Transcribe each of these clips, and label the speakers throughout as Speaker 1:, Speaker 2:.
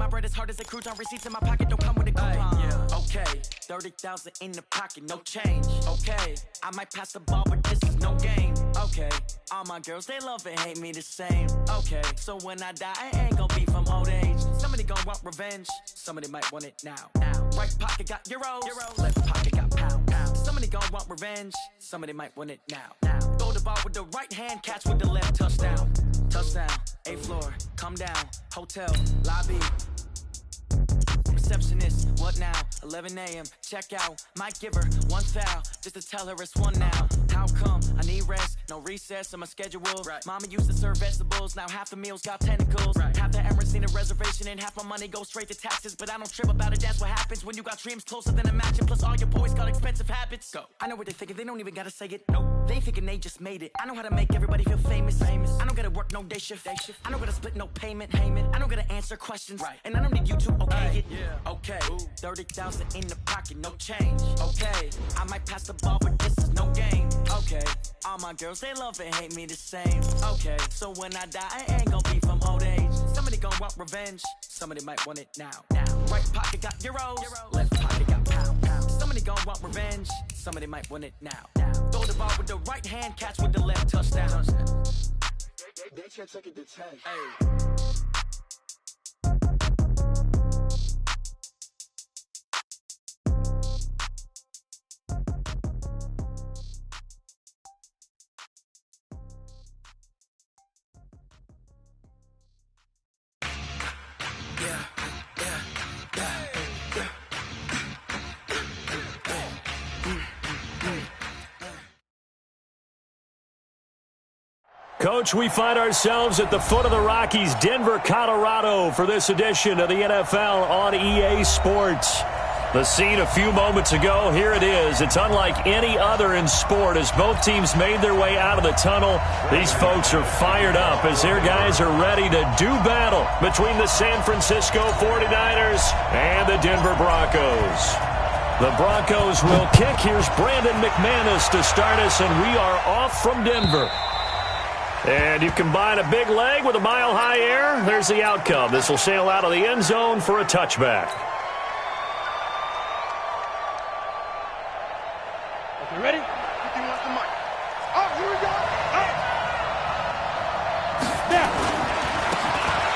Speaker 1: bread as hard as a crouton. Receipts in my pocket don't come with a coupon. Yeah. Okay, 30,000 in the pocket, no change. Okay, I might pass the ball, but this is no game. Okay, all my girls, they love and hate me the same. Okay, so when I die, I ain't gonna be from old age. Somebody gon' want revenge, somebody might want it now. Right pocket got euros, left pocket got pounds. Somebody gon' want revenge, somebody might want it now. Throw the ball with the right hand, catch with the left, touchdown. Touchdown, 8th floor, come down, hotel, lobby. Receptionist, what now? 11 a.m. check out. Might give her one foul just to tell her it's one now. How come? I need rest, no recess in my schedule. Right. Mama used to serve vegetables, now half the meals got tentacles. Right. Half the Emirates need a reservation and half my money goes straight to taxes. But I don't trip about it, that's what happens when you got dreams closer than a match. And plus all your boys got expensive habits. Go. I know what they're thinking, they don't even gotta say it. Nope. They thinking they just made it. I know how to make everybody feel famous. I don't gotta work no day shift. I don't gotta split no payment. I don't gotta answer questions. Right. And I don't need you to okay it. Yeah. Okay. 30,000 in the pocket, no change. Okay. I might pass the ball, but this is no game. Okay. All my girls, they love and hate me the same. Okay. So when I die, I ain't gonna be from old age. Somebody gon' want revenge. Somebody might want it now. Right pocket got euros. Left pocket got pounds. Somebody gon' want revenge. Somebody might want it now. Throw the ball with the right hand, catch with the left, touchdown. They can't take it to 10. Hey.
Speaker 2: Coach, we find ourselves at the foot of the Rockies, Denver, Colorado, for this edition of the NFL on EA Sports. The scene a few moments ago, here it is. It's unlike any other in sport as both teams made their way out of the tunnel. These folks are fired up as their guys are ready to do battle between the San Francisco 49ers and the Denver Broncos. The Broncos will kick. Here's Brandon McManus to start us, and we are off from Denver. And you combine a big leg with a mile-high air, there's the outcome. This will sail out of the end zone for a touchback.
Speaker 3: Okay, ready? He wants the mic. Oh, here we go. Snap.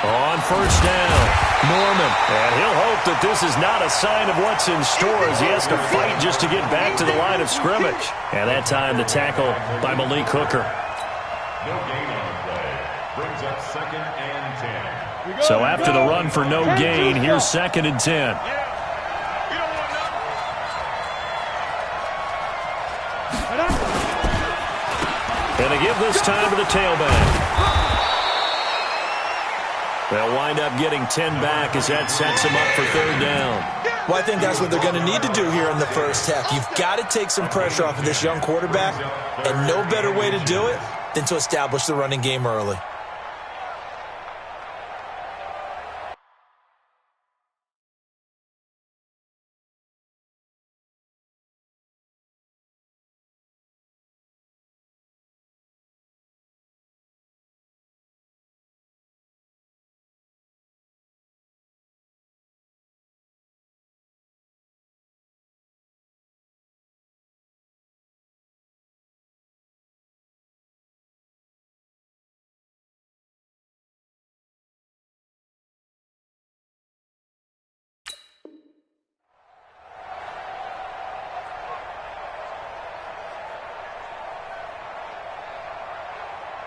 Speaker 2: On first down, Norman. And he'll hope that this is not a sign of what's in store as he has to fight just to get back to the line of scrimmage. And that time the tackle by Malik Hooker.
Speaker 4: No gain on the play. Brings up 2nd and 10.
Speaker 2: So after the run for no gain, here's 2nd and 10. And they give this time to the tailback. They'll wind up getting 10 back as that sets them up for 3rd down.
Speaker 5: Well, I think that's what they're going to need to do here in the first half. You've got to take some pressure off of this young quarterback, and no better way to do it than to establish the running game early.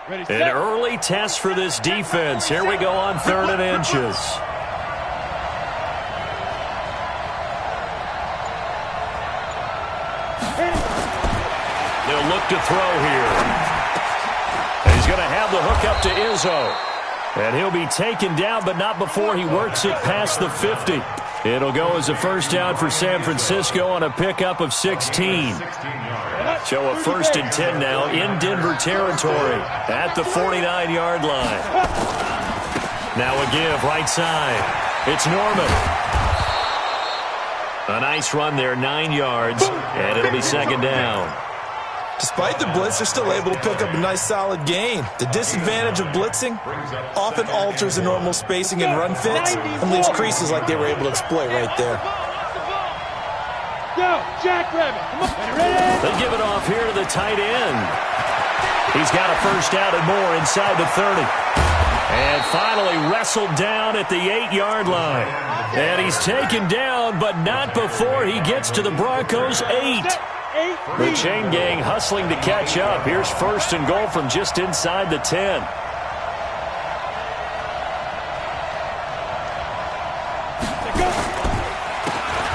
Speaker 3: Ready,
Speaker 2: An early test for this defense. Here we go on 3rd and inches. They'll look to throw here. And he's going to have the hook up to Izzo. And he'll be taken down, but not before he works it past the 50. It'll go as a first down for San Francisco on a pickup of 16. So a 1st and 10 now in Denver territory at the 49-yard line. Now a give right side. It's Norman. A nice run there, 9 yards, and it'll be 2nd down.
Speaker 5: Despite the blitz, they're still able to pick up a nice solid gain. The disadvantage of blitzing often alters the normal spacing and run fits and leaves creases like they were able to exploit right there.
Speaker 3: Go, Jackrabbit. Come on. Ready?
Speaker 2: They give it off here to the tight end. He's got a first down and more inside the 30. And finally wrestled down at the 8-yard line. And he's taken down, but not before he gets to the Broncos' 8. The chain gang hustling to catch up. Here's first and goal from just inside the 10.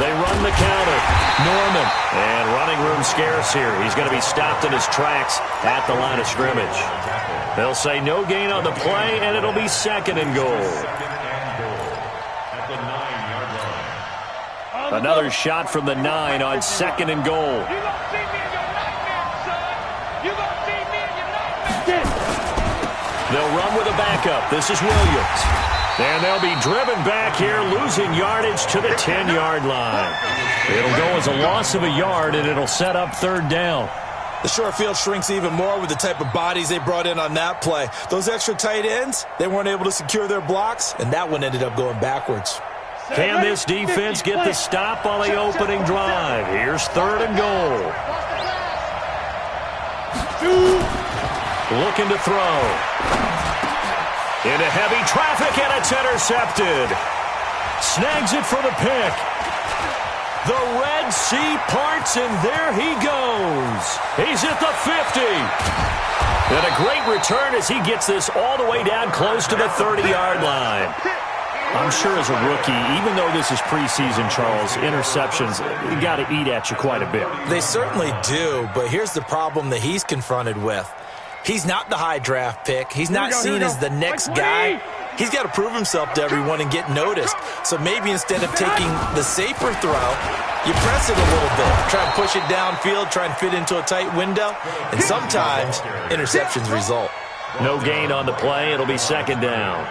Speaker 2: They run the counter. Norman. And running room scarce here. He's going to be stopped in his tracks at the line of scrimmage. They'll say no gain on the play, and it'll be second and goal. Another shot from the 9 on second and goal. They'll run with a backup. This is Williams. And they'll be driven back here, losing yardage to the 10-yard line. It'll go as a loss of a yard, and it'll set up third down.
Speaker 5: The short field shrinks even more with the type of bodies they brought in on that play. Those extra tight ends, they weren't able to secure their blocks, and that one ended up going backwards.
Speaker 2: Can this defense get the stop on the opening drive? Here's third and goal. Looking to throw. Into heavy traffic, and it's intercepted. Snags it for the pick. The Red Sea parts, and there he goes. He's at the 50. And a great return as he gets this all the way down close to the 30-yard line. I'm sure as a rookie, even though this is preseason, Charles, interceptions, you got to eat at you quite a bit.
Speaker 5: They certainly do, but here's the problem that he's confronted with. He's not the high draft pick. He's not seen as the next guy. He's got to prove himself to everyone and get noticed. So maybe instead of taking the safer throw, you press it a little bit. Try and push it downfield, try and fit into a tight window. And sometimes interceptions result.
Speaker 2: No gain on the play. It'll be second down.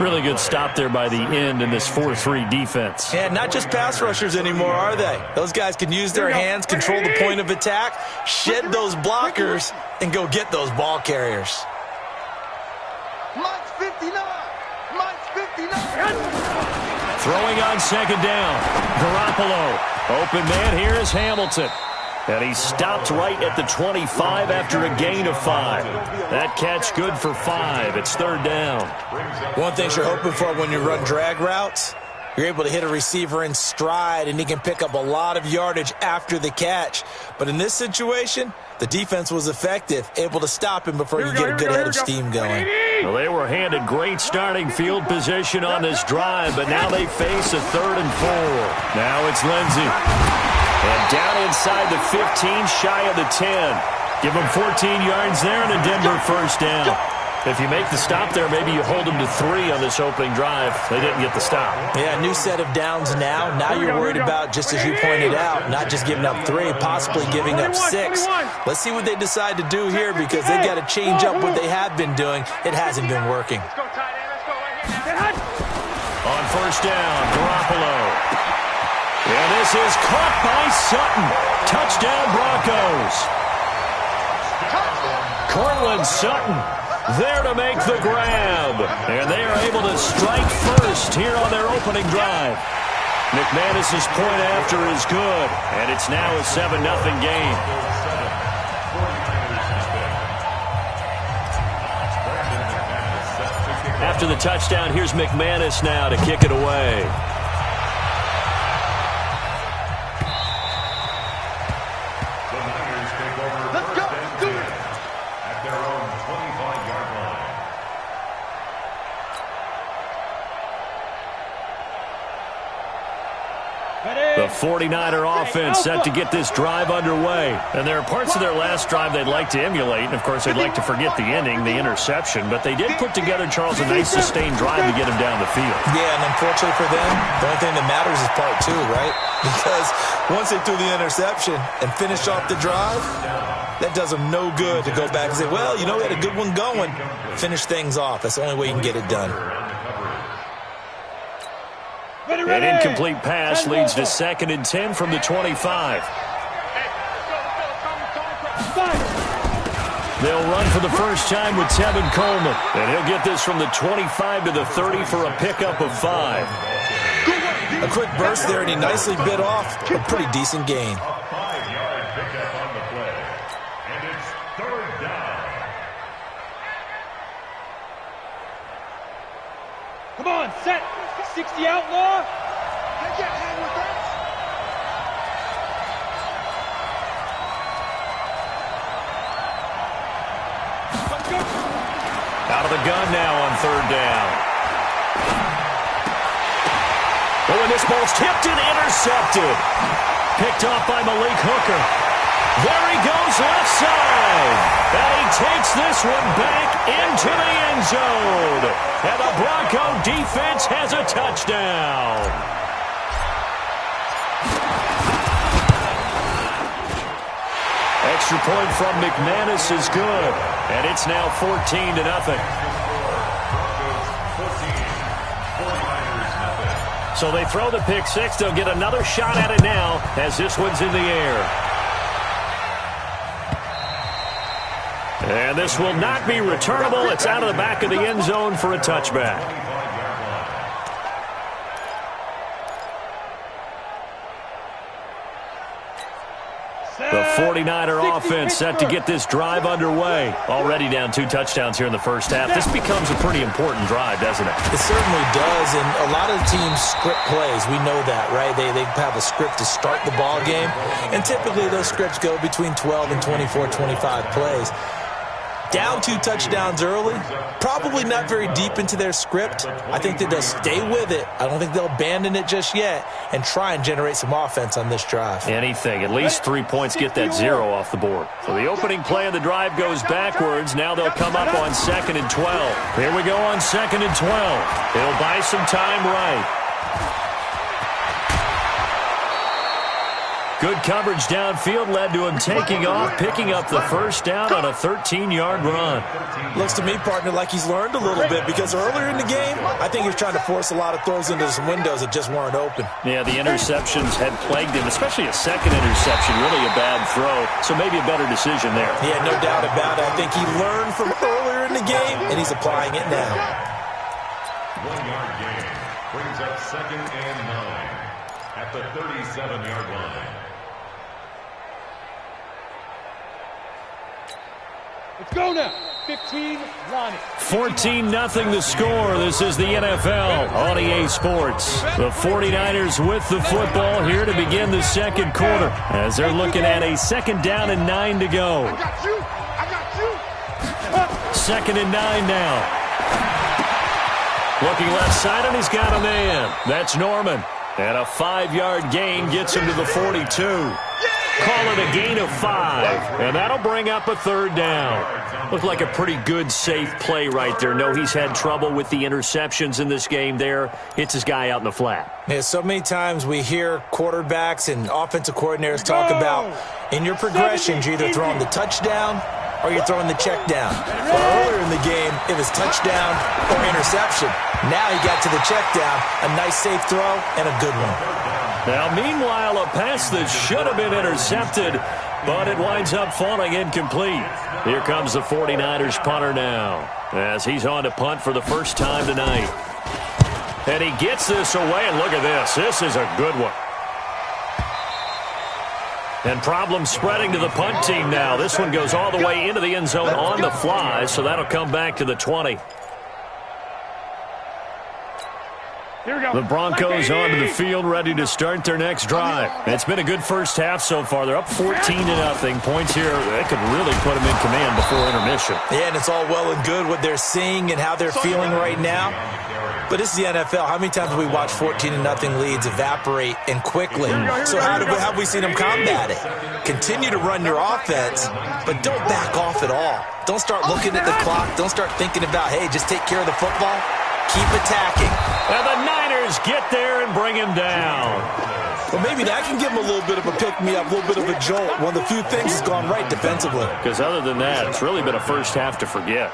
Speaker 2: Really good stop there by the end in this 4-3 defense.
Speaker 5: And not just pass rushers anymore, are they? Those guys can use their hands, control the point of attack, shed those blockers, and go get those ball carriers.
Speaker 3: Mike's 59. Mike's 59.
Speaker 2: Throwing on second down. Garoppolo. Open man here is Hamilton. And he stopped right at the 25 after a gain of 5. That catch good for 5. It's third down.
Speaker 5: One thing you're hoping for when you run drag routes, you're able to hit a receiver in stride, and he can pick up a lot of yardage after the catch. But in this situation, the defense was effective, able to stop him before you get a good head of steam going.
Speaker 2: Well, they were handed great starting field position on this drive, but now they face a 3rd and 4. Now it's Lindsey. And down inside the 15, shy of the 10. Give them 14 yards there and a Denver first down. If you make the stop there, maybe you hold them to 3 on this opening drive. They didn't get the stop.
Speaker 5: Yeah, new set of downs now. Now you're worried about, just as you pointed out, not just giving up 3, possibly giving up 6. Let's see what they decide to do here, because they've got to change up what they have been doing. It hasn't been working.
Speaker 2: On first down, Garoppolo. And this is caught by Sutton. Touchdown, Broncos. Cortland Sutton there to make the grab. And they are able to strike first here on their opening drive. McManus's point after is good. And it's now a 7-0 game. After the touchdown, here's McManus now to kick it away. The 49er offense set to get this drive underway. And there are parts of their last drive they'd like to emulate. And, of course, they'd like to forget the ending, the interception. But they did put together, Charles, a nice sustained drive to get him down the field.
Speaker 5: Yeah, and unfortunately for them, the only thing that matters is part 2, right? Because once they threw the interception and finished off the drive, that does them no good to go back and say, well, you know, we had a good one going. Finish things off. That's the only way you can get it done.
Speaker 2: An incomplete pass leads to 2nd and 10 from the 25. They'll run for the first time with Tevin Coleman. And he'll get this from the 25 to the 30 for a pickup of 5.
Speaker 5: A quick burst there, and he nicely bit off a pretty decent gain.
Speaker 4: A 5-yard pickup on the play. And it's third down.
Speaker 3: Come on, set. 60 outlaw. They can't hang with that.
Speaker 2: Out of the gun now on third down. Oh, and this ball's tipped and intercepted. Picked off by Malik Hooker. There he goes left side. And he takes this one back into the end zone. And the Bronco defense has a touchdown. Extra point from McManus is good. And it's now 14-0. So they throw the pick six. They'll get another shot at it now as this one's in the air. And this will not be returnable. It's out of the back of the end zone for a touchback. The 49er offense set to get this drive underway. Already down 2 touchdowns here in the first half. This becomes a pretty important drive, doesn't it?
Speaker 5: It certainly does, and a lot of teams script plays. We know that, right? They have a script to start the ball game, and typically those scripts go between 12 and 24, 25 plays. Down 2 touchdowns early, probably not very deep into their script. I think that they'll stay with it. I don't think they'll abandon it just yet and try and generate some offense on this drive.
Speaker 2: Anything. At least 3 points get that 0 off the board. So the opening play of the drive goes backwards. Now they'll come up on 2nd and 12. Here we go on 2nd and 12. They'll buy some time right. Good coverage downfield led to him taking off, picking up the first down on a 13-yard run.
Speaker 5: Looks to me, partner, like he's learned a little bit because earlier in the game, I think he was trying to force a lot of throws into some windows that just weren't open.
Speaker 2: Yeah, the interceptions had plagued him, especially a second interception, really a bad throw, so maybe a better decision there.
Speaker 5: Yeah, no doubt about it. I think he learned from earlier in the game, and he's applying it now.
Speaker 4: 1-yard gain brings up 2nd and 9 at the 37-yard line.
Speaker 3: Let's go now. 15, Lonnie.
Speaker 2: 14-0 the score. This is the NFL on EA Sports. The 49ers with the football here to begin the second quarter as they're looking at a 2nd down and 9 to go.
Speaker 3: I got you. I got you.
Speaker 2: 2nd and 9 now. Looking left side, and he's got a man. That's Norman. And a 5-yard gain gets him to the 42. Call it a gain of 5, and that'll bring up a 3rd down. Looked like a pretty good, safe play right there. No, he's had trouble with the interceptions in this game there. Hits his guy out in the flat.
Speaker 5: Yeah, so many times we hear quarterbacks and offensive coordinators talk about in your progressions, you're either throwing the touchdown or you're throwing the check down. Well, earlier in the game, it was touchdown or interception. Now he got to the check down, a nice safe throw, and a good one.
Speaker 2: Now, meanwhile, a pass that should have been intercepted, but it winds up falling incomplete. Here comes the 49ers punter now as he's on to punt for the first time tonight. And he gets this away, and look at this. This is a good one. And problems spreading to the punt team now. This one goes all the way into the end zone on the fly, so that'll come back to the 20. The Broncos onto the field, ready to start their next drive. It's been a good first half so far. They're up 14-0. Points here, they could really put them in command before intermission.
Speaker 5: Yeah, and it's all well and good what they're seeing and how they're feeling right now. But this is the NFL. How many times have we watched 14-0 leads evaporate and quickly? So how have we seen them combat it? Continue to run your offense, but don't back off at all. Don't start looking at the clock. Don't start thinking about, hey, just take care of the football. Keep attacking.
Speaker 2: And the Niners get there and bring him down.
Speaker 5: Well, maybe that can give him a little bit of a pick-me-up, a little bit of a jolt. One of the few things has gone right defensively.
Speaker 2: Because other than that, it's really been a first half to forget.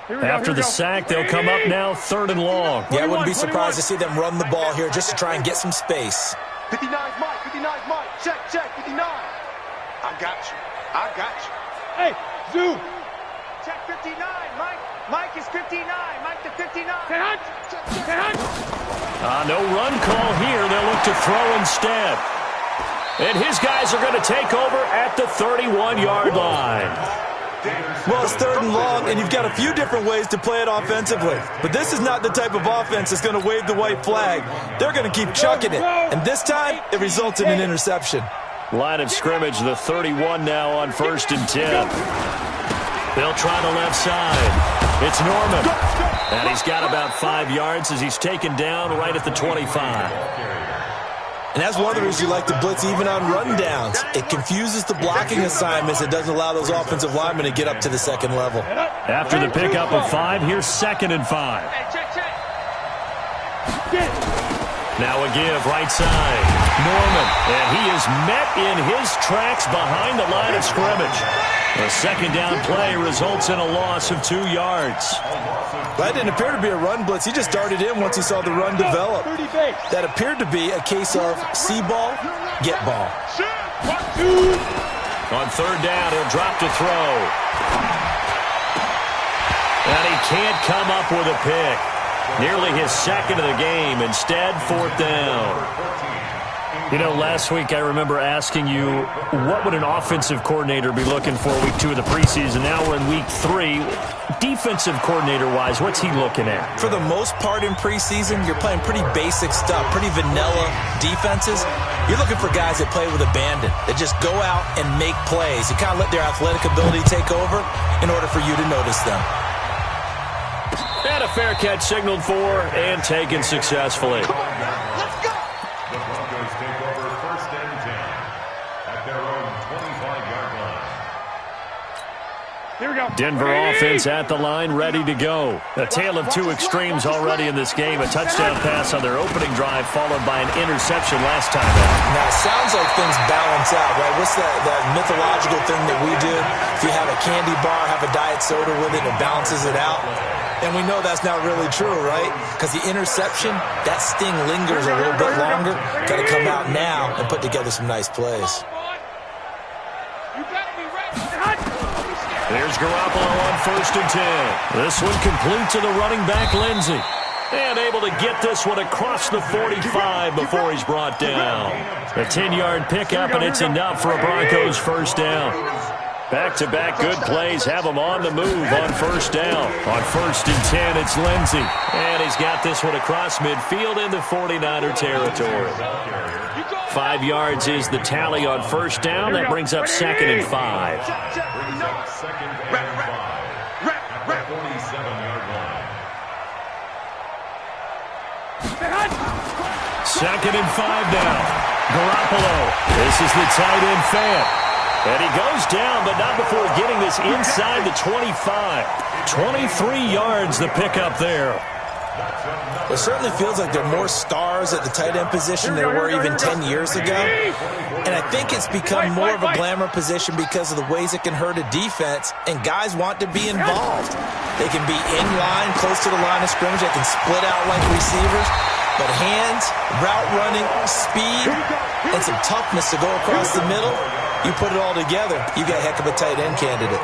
Speaker 2: After the sack, they'll come up now 3rd and long.
Speaker 5: Yeah, I wouldn't be surprised to see them run the ball here just to try and get some space.
Speaker 3: 59's Mike. 59's Mike. Check, 59.
Speaker 6: I got you.
Speaker 3: Hey, Zoo.
Speaker 7: Check 59, Mike. Mike is 59. Mike to 59.
Speaker 2: No run call here. They'll look to throw instead. And his guys are going to take over at the 31-yard line.
Speaker 5: Well, it's 3rd and long, and you've got a few different ways to play it offensively. But this is not the type of offense that's going to wave the white flag. They're going to keep chucking it. And this time, it results in an interception.
Speaker 2: Line of scrimmage, the 31 now on 1st and 10. They'll try the left side. It's Norman. And he's got about 5 yards as he's taken down right at the 25.
Speaker 5: And that's one of the reasons you like to blitz even on rundowns. It confuses the blocking assignments. It doesn't allow those offensive linemen to get up to the 2nd level.
Speaker 2: After the pickup of 5, here's 2nd and 5. Now a give, right side. Norman, and he is met in his tracks behind the line of scrimmage. A 2nd down play results in a loss of 2 yards.
Speaker 5: That didn't appear to be a run blitz. He just started in once he saw the run develop. That appeared to be a case of see ball, get ball.
Speaker 2: On 3rd down, he'll drop to throw. And he can't come up with a pick. Nearly his 2nd of the game. Instead, 4th down. You know, last week I remember asking you, what would an offensive coordinator be looking for week 2 of the preseason? Now we're in week 3. Defensive coordinator-wise, what's he looking at?
Speaker 5: For the most part in preseason, you're playing pretty basic stuff, pretty vanilla defenses. You're looking for guys that play with abandon, that just go out and make plays. You kind of let their athletic ability take over in order for you to notice them.
Speaker 2: And a fair catch signaled for and taken successfully.
Speaker 4: The Broncos take over 1st and 10 at their own 25-yard line.
Speaker 3: Here we go.
Speaker 2: Denver offense at the line, ready to go. A tale of 2 extremes already in this game. A touchdown pass on their opening drive, followed by an interception last time out.
Speaker 5: Now, it sounds like things balance out, right? What's that mythological thing that we do? If you have a candy bar, have a diet soda with it, it balances it out. And we know that's not really true, right? Because the interception, that sting lingers a little bit longer. Got to come out now and put together some nice plays.
Speaker 2: There's Garoppolo on 1st and 10. This one complete to the running back, Lindsey. And able to get this one across the 45 before he's brought down. A 10-yard pickup, and it's enough for a Broncos 1st down. Back-to-back good plays have him on the move on 1st down. On 1st and 10, it's Lindsey. And he's got this one across midfield into 49er territory. 5 yards is the tally on 1st down. That brings up 2nd and 5.
Speaker 4: 2nd and 5 at the 47-yard line.
Speaker 2: 2nd and 5 now. Garoppolo. This is the tight end fan. And he goes down, but not before getting this inside the 25. 23 yards the pickup there.
Speaker 5: It certainly feels like there are more stars at the tight end position than there were even 10 years ago. And I think it's become more of a glamour position because of the ways it can hurt a defense, and guys want to be involved. They can be in line, close to the line of scrimmage. They can split out like receivers. But hands, route running, speed, and some toughness to go across the middle, you put it all together, you got a heck of a tight end candidate.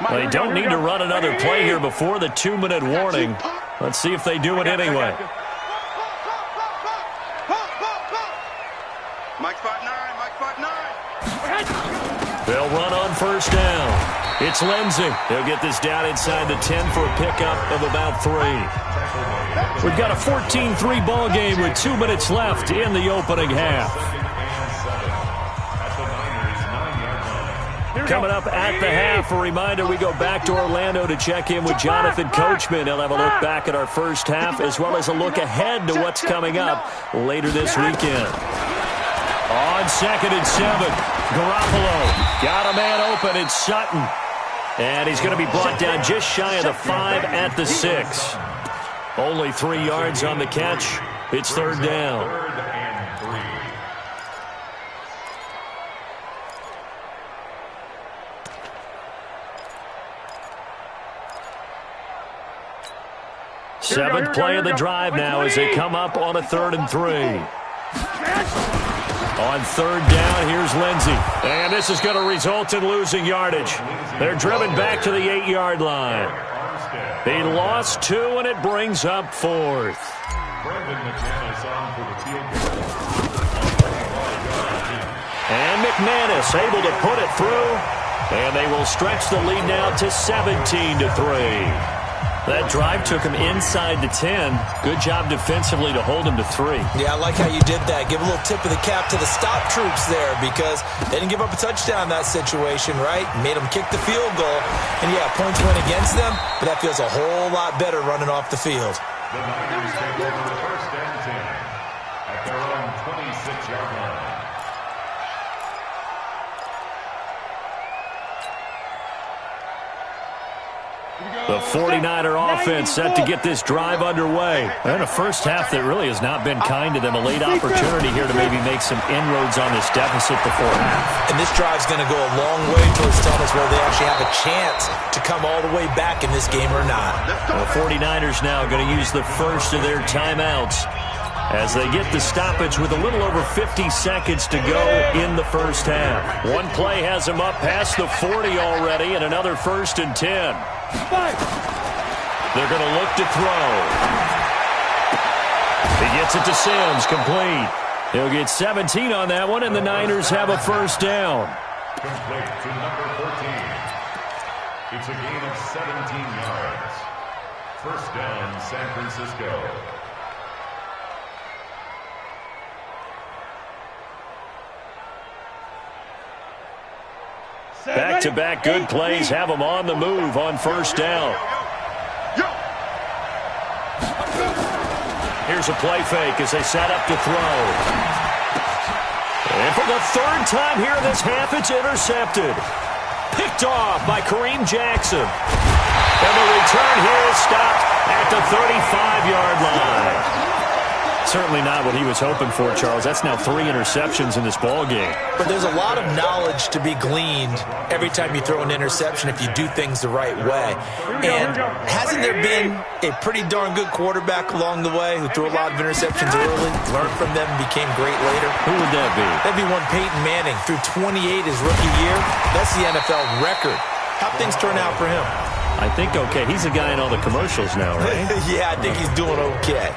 Speaker 2: Well, they don't need to run another play here before the 2-minute warning. Let's see if they do it anyway.
Speaker 6: Mike 5'9", Mike 5'9".
Speaker 2: They'll run on 1st down. It's Lindsey. He'll get this down inside the 10 for a pickup of about 3. We've got a 14-3 ball game with 2 minutes left in the opening half. Coming up at the half, a reminder, we go back to Orlando to check in with Jonathan Coachman. He'll have a look back at our first half as well as a look ahead to what's coming up later this weekend. On 2nd and 7, Garoppolo got a man open. It's Sutton. And he's going to be brought down just shy of the 5 at the 6. Only 3 yards on the catch. It's 3rd down. Seventh play of the drive now as they come up on a 3rd and 3. On 3rd down, here's Lindsey. And this is going to result in losing yardage. They're driven back to the 8-yard line. He lost 2, and it brings up 4th. And McManus able to put it through. And they will stretch the lead now to 17-3. That drive took him inside the 10. Good job defensively to hold him to 3.
Speaker 5: Yeah, I like how you did that. Give a little tip of the cap to the stop troops there because they didn't give up a touchdown in that situation, right? Made them kick the field goal. And, yeah, points went against them, but that feels a whole lot better running off the field.
Speaker 4: The Niners take over the 1st and 10 at their own 26-yard line.
Speaker 2: The 49er offense set to get this drive underway. And a first half that really has not been kind to them. A late opportunity here to maybe make some inroads on this deficit before half.
Speaker 5: And this drive's going to go a long way towards telling us whether they actually have a chance to come all the way back in this game or not.
Speaker 2: The 49ers now going to use the first of their timeouts as they get the stoppage with a little over 50 seconds to go in the first half. One play has them up past the 40 already, and another 1st and 10. They're going to look to throw. He gets it to Sims, complete. He'll get 17 on that one, and the Niners have a first down.
Speaker 4: Complete to number 14. It's a gain of 17 yards. First down, San Francisco.
Speaker 2: Back-to-back good plays have them on the move on first down. Here's a play fake as they set up to throw. And for the 3rd time here in this half, it's intercepted. Picked off by Kareem Jackson. And the return here is stopped at the 35-yard line. Certainly not what he was hoping for, Charles. That's now 3 interceptions in this ball game.
Speaker 5: But there's a lot of knowledge to be gleaned every time you throw an interception if you do things the right way. And hasn't there been a pretty darn good quarterback along the way who threw a lot of interceptions early, learned from them, and became great later?
Speaker 2: Who would that be?
Speaker 5: That'd be one Peyton Manning. Threw 28 his rookie year. That's the NFL record. How'd things turn out for him?
Speaker 2: I think okay. He's a guy in all the commercials now, right?
Speaker 5: Yeah, I think he's doing okay.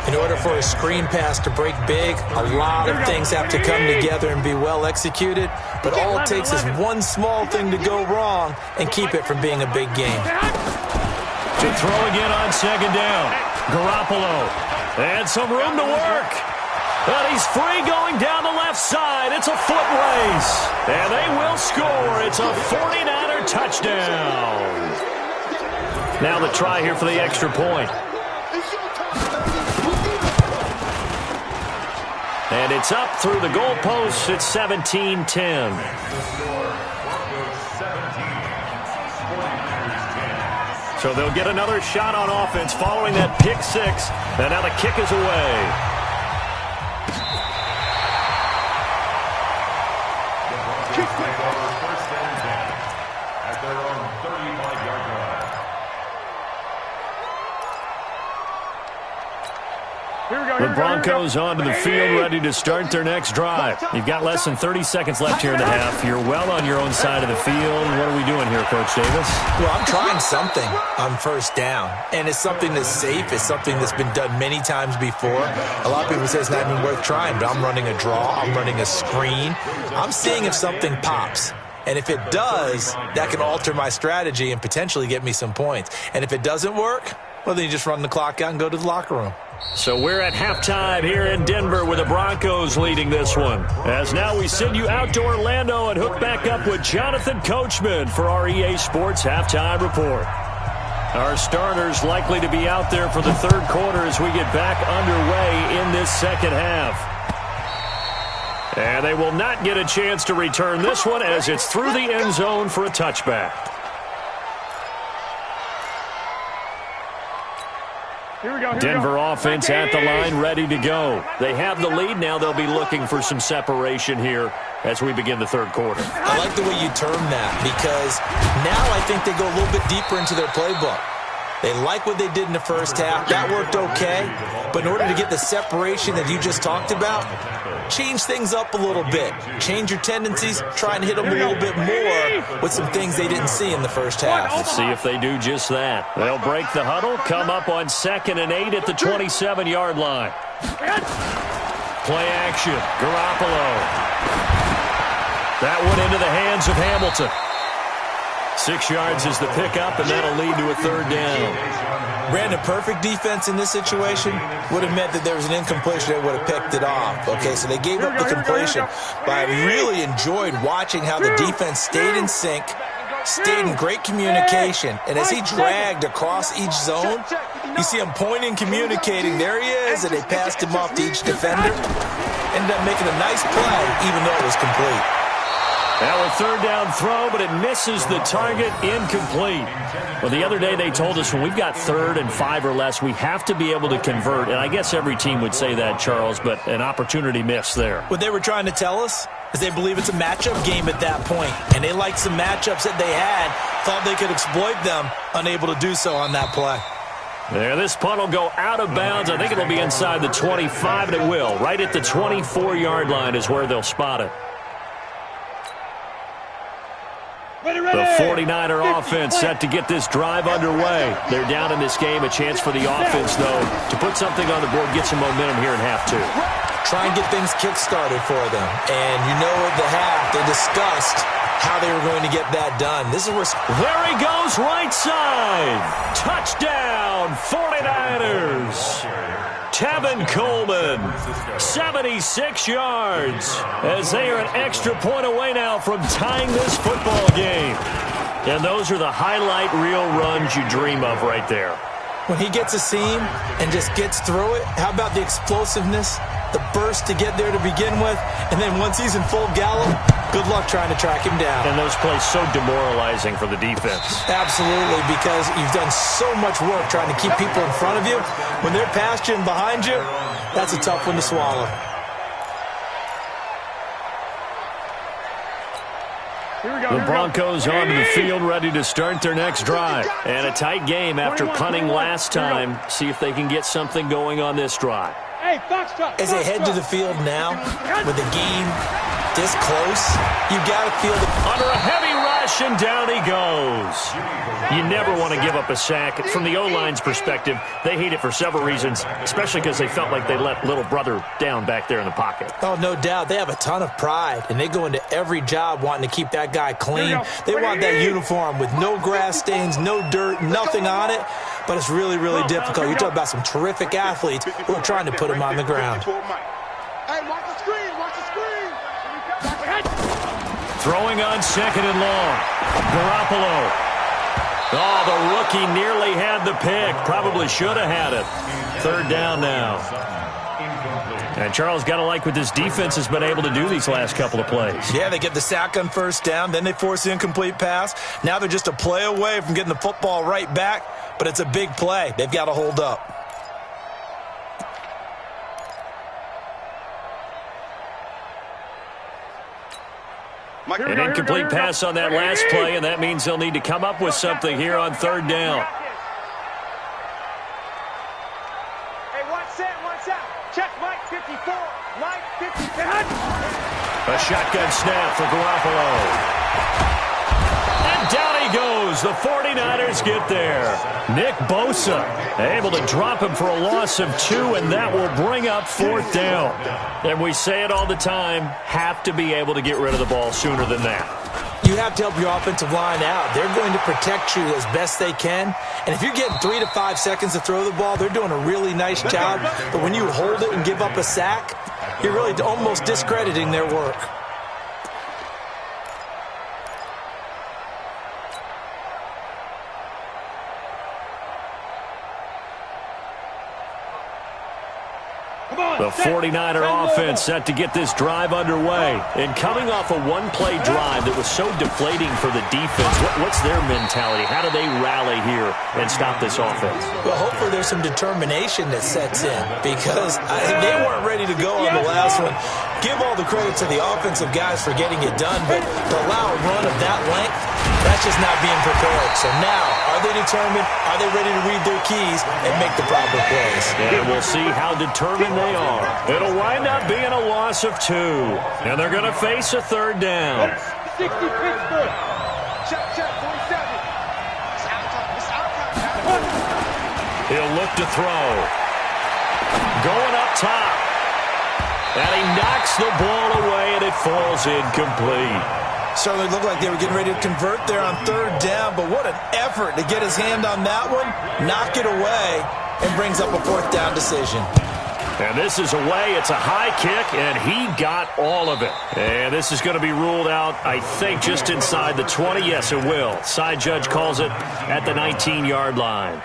Speaker 5: In order for a screen pass to break big, a lot of things have to come together and be well executed. But all it takes is one small thing to go wrong and keep it from being a big game.
Speaker 2: To throw again on 2nd down. Garoppolo. And some room to work. But he's free going down the left side. It's a foot race. And they will score. It's a 49er touchdown. Now the try here for the extra point. And it's up through the goalposts. It's 17-10. So they'll get another shot on offense following that pick 6. And now the kick is away.
Speaker 4: At their own 35-yard line.
Speaker 2: The Broncos onto the field, ready to start their next drive. You've got less than 30 seconds left here in the half. You're well on your own side of the field. What are we doing here, Coach Davis?
Speaker 5: Well, I'm trying something on first down, and it's something that's safe. It's something that's been done many times before. A lot of people say it's not even worth trying, but I'm running a draw. I'm running a screen. I'm seeing if something pops. And if it does, that can alter my strategy and potentially get me some points. And if it doesn't work, well, then you just run the clock out and go to the locker room.
Speaker 2: So we're at halftime here in Denver with the Broncos leading this one. As now we send you out to Orlando and hook back up with Jonathan Coachman for our EA Sports Halftime Report. Our starters likely to be out there for the 3rd quarter as we get back underway in this 2nd half. And they will not get a chance to return this one as it's through the end zone for a touchback. Denver offense at the line, ready to go. They have the lead now. They'll be looking for some separation here as we begin the 3rd quarter.
Speaker 5: I like the way you term that because now I think they go a little bit deeper into their playbook. They like what they did in the first half. That worked okay. But in order to get the separation that you just talked about, change things up a little bit. Change your tendencies. Try and hit them a little bit more with some things they didn't see in the first half.
Speaker 2: Let's see if they do just that. They'll break the huddle, come up on 2nd and 8 at the 27-yard line. Play action. Garoppolo. That one into the hands of Hamilton. 6 yards is the pickup, and that'll lead to a 3rd down.
Speaker 5: Brandon, perfect defense in this situation would have meant that there was an incompletion that would have picked it off. Okay, so they gave up the completion. But I really enjoyed watching how the defense stayed in sync, stayed in great communication. And as he dragged across each zone, you see him pointing, communicating. There he is, and they passed him off to each defender. Ended up making a nice play, even though it was complete.
Speaker 2: Now a 3rd down throw, but it misses the target, incomplete. Well, the other day they told us when we've got 3rd and 5 or less, we have to be able to convert. And I guess every team would say that, Charles, but an opportunity missed there.
Speaker 5: What they were trying to tell us is they believe it's a matchup game at that point. And they liked some matchups that they had, thought they could exploit them, unable to do so on that play.
Speaker 2: There, this punt will go out of bounds. I think it'll be inside the 25, and it will. Right at the 24-yard line is where they'll spot it. The 49er offense set to get this drive underway. They're down in this game. A chance for the offense, though, to put something on the board, get some momentum here in half 2.
Speaker 5: Try and get things kick-started for them. And you know at the half, they discussed how they were going to get that done. This is where...
Speaker 2: There he goes, right side. Touchdown, 49ers. Tevin Coleman, 76 yards, as they are an extra point away now from tying this football game. And those are the highlight reel runs you dream of right there.
Speaker 5: When he gets a seam and just gets through it, how about the explosiveness, the burst to get there to begin with, and then once he's in full gallop, good luck trying to track him down.
Speaker 2: And those plays so demoralizing for the defense.
Speaker 5: Absolutely, because you've done so much work trying to keep people in front of you. When they're past you and behind you, that's a tough one to swallow.
Speaker 2: The Broncos onto the field, ready to start their next drive. And a tight game after punting last time. See if they can get something going on this drive.
Speaker 5: As they head to the field now, with the game this close, you've got to feel
Speaker 2: under a heavy rush, and down he goes. You never want to give up a sack. From the O-line's perspective, they hate it for several reasons, especially because they felt like they let little brother down back there in the pocket.
Speaker 5: Oh, no doubt. They have a ton of pride, and they go into every job wanting to keep that guy clean. They want that uniform with no grass stains, no dirt, nothing on it. But it's really, really difficult. You're talking about some terrific athletes who are trying to put him on the ground.
Speaker 7: Hey, watch the screen, watch the screen.
Speaker 2: Throwing on 2nd and long. Garoppolo. Oh, the rookie nearly had the pick. Probably should have had it. 3rd down now. And Charles, got to like what this defense has been able to do these last couple of plays.
Speaker 5: Yeah, they get the sack on 1st down, then they force the incomplete pass. Now they're just a play away from getting the football right back, but it's a big play. They've got to hold up.
Speaker 2: An incomplete pass on that last play, and that means they'll need to come up with something here on 3rd down.
Speaker 7: Hey, one set. Check Mike 54. Mike 54.
Speaker 2: A shotgun snap for Garoppolo. And down he goes. The 49ers get there. Nick Bosa able to drop him for a loss of 2, and that will bring up 4th down. And we say it all the time, have to be able to get rid of the ball sooner than that.
Speaker 5: You have to help your offensive line out. They're going to protect you as best they can. And if you're getting 3 to 5 seconds to throw the ball, they're doing a really nice job. But when you hold it and give up a sack, you're really almost discrediting their work.
Speaker 2: The 49er offense set to get this drive underway. And coming off a one-play drive that was so deflating for the defense, what's their mentality? How do they rally here and stop this offense?
Speaker 5: Well, hopefully there's some determination that sets in, because they weren't ready to go on the last one. give all the credit to the offensive guys for getting it done, but to allow a run of that length, that's just not being prepared. So now, are they determined? Are they ready to read their keys and make the proper plays?
Speaker 2: And we'll see how determined they are. It'll wind up being a loss of 2. And they're going to face a third down.
Speaker 3: 60 Pittsburgh.
Speaker 7: Check, 47.
Speaker 2: He'll look to throw. Going up top. And he knocks the ball away, and it falls incomplete.
Speaker 5: Certainly looked like they were getting ready to convert there on third down, but what an effort to get his hand on that one, knock it away, and brings up a fourth down decision.
Speaker 2: And this is away. It's a high kick, and he got all of it. And this is going to be ruled out, I think, just inside the 20. Yes, it will. Side judge calls it at the 19-yard line.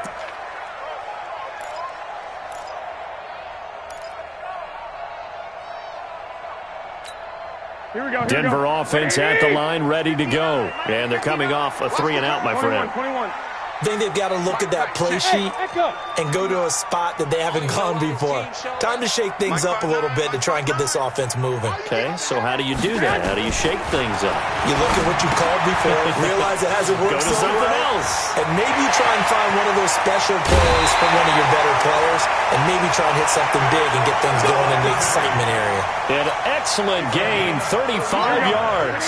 Speaker 3: Here we go.
Speaker 2: Denver offense at the line, ready to go. And they're coming off a 3-and-out, my friend.
Speaker 3: 21.
Speaker 5: I think they've got to look at that play sheet and go to a spot that they haven't gone before. Time to shake things up a little bit to try and get this offense moving.
Speaker 2: Okay, so how do you do that? How do you shake things up?
Speaker 5: You look at what you called before, realize it hasn't worked
Speaker 2: Go to
Speaker 5: so
Speaker 2: something
Speaker 5: well,
Speaker 2: else.
Speaker 5: and maybe you try and find one of those special plays from one of your better players, and maybe try and hit something big and get things going in the excitement area.
Speaker 2: An excellent gain, 35 yards.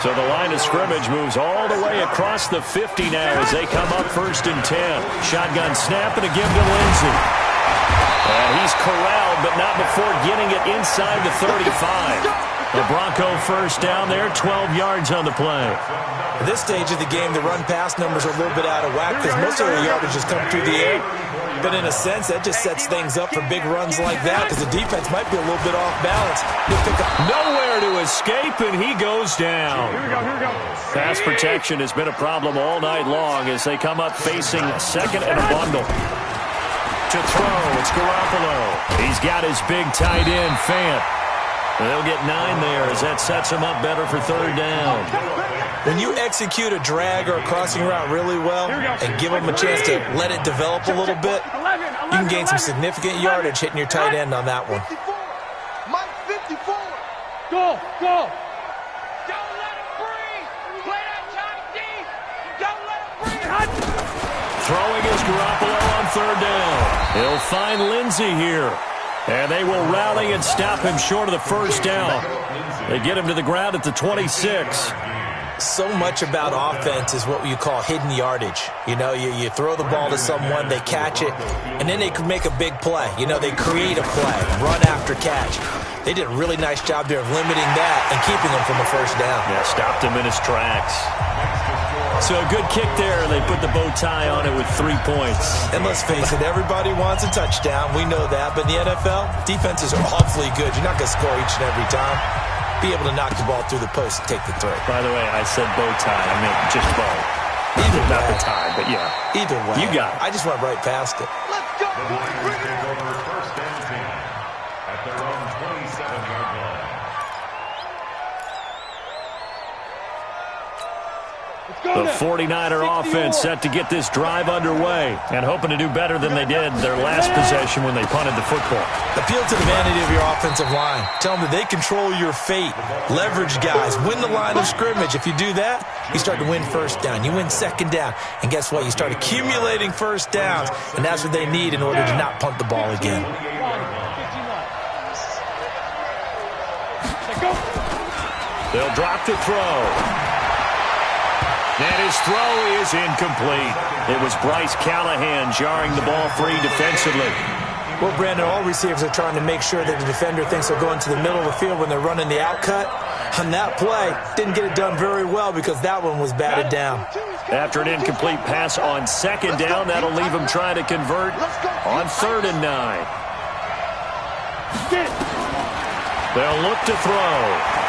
Speaker 2: So the line of scrimmage moves all the way across the 50 now as they come up 1st and 10. Shotgun snap and a give to Lindsey. And he's corralled, but not before getting it inside the 35. The Bronco first down there, 12 yards on the play.
Speaker 5: At this stage of the game, the run-pass numbers are a little bit out of whack because most of their yardage has come through the air. But in a sense, that just sets things up for big runs like that because the defense might be a little bit off balance.
Speaker 2: Nowhere to escape, and he goes down.
Speaker 3: Here we go.
Speaker 2: Pass protection has been a problem all night long as they come up facing second and a bundle. To throw, it's Garoppolo. He's got his big tight end, Fant. They'll get 9 there as that sets him up better for third down.
Speaker 5: When you execute a drag or a crossing route really well and give them a chance to let it develop a little bit, you can gain some significant yardage hitting your tight end on that one.
Speaker 7: 54. Mike 54.
Speaker 3: Go.
Speaker 7: Don't let him breathe. Play that tight D. Don't let him breathe.
Speaker 2: Throwing is Garoppolo on third down. He'll find Lindsey here. And they will rally and stop him short of the first down. They get him to the ground at the 26.
Speaker 5: So much about offense is what you call hidden yardage. You know, you throw the ball to someone, they catch it, and then they can make a big play. You know, they create a play, run after catch. They did a really nice job there of limiting that and keeping him from a first down.
Speaker 2: Yeah, stopped him in his tracks. So a good kick there, and they put the bow tie on it with 3 points.
Speaker 5: And let's face it, everybody wants a touchdown. We know that. But in the NFL, defenses are awfully good. You're not going to score each and every time. Be able to knock the ball through the post and take the throw.
Speaker 2: By the way, I said bow tie. I meant just bow. Not the tie, but yeah.
Speaker 5: Either way.
Speaker 2: You got it.
Speaker 5: I just went right past it.
Speaker 7: Let's go.
Speaker 4: The Niners take over 1st and 10 at their own 27-yard line.
Speaker 2: The 49er offense set to get this drive underway and hoping to do better than they did their last possession when they punted the football.
Speaker 5: Appeal to the vanity of your offensive line. Tell them that they control your fate. Leverage guys. Win the line of scrimmage. If you do that, you start to win first down. You win second down. And guess what? You start accumulating first downs. And that's what they need in order to not punt the ball again.
Speaker 2: They'll drop to throw. And his throw is incomplete. It was Bryce Callahan jarring the ball free defensively.
Speaker 5: Well, Brandon, all receivers are trying to make sure that the defender thinks they'll go into the middle of the field when they're running the outcut. On that play, didn't get it done very well because that one was batted down.
Speaker 2: After an incomplete pass on second down, that'll leave him trying to convert on 3rd and 9. They'll look to throw.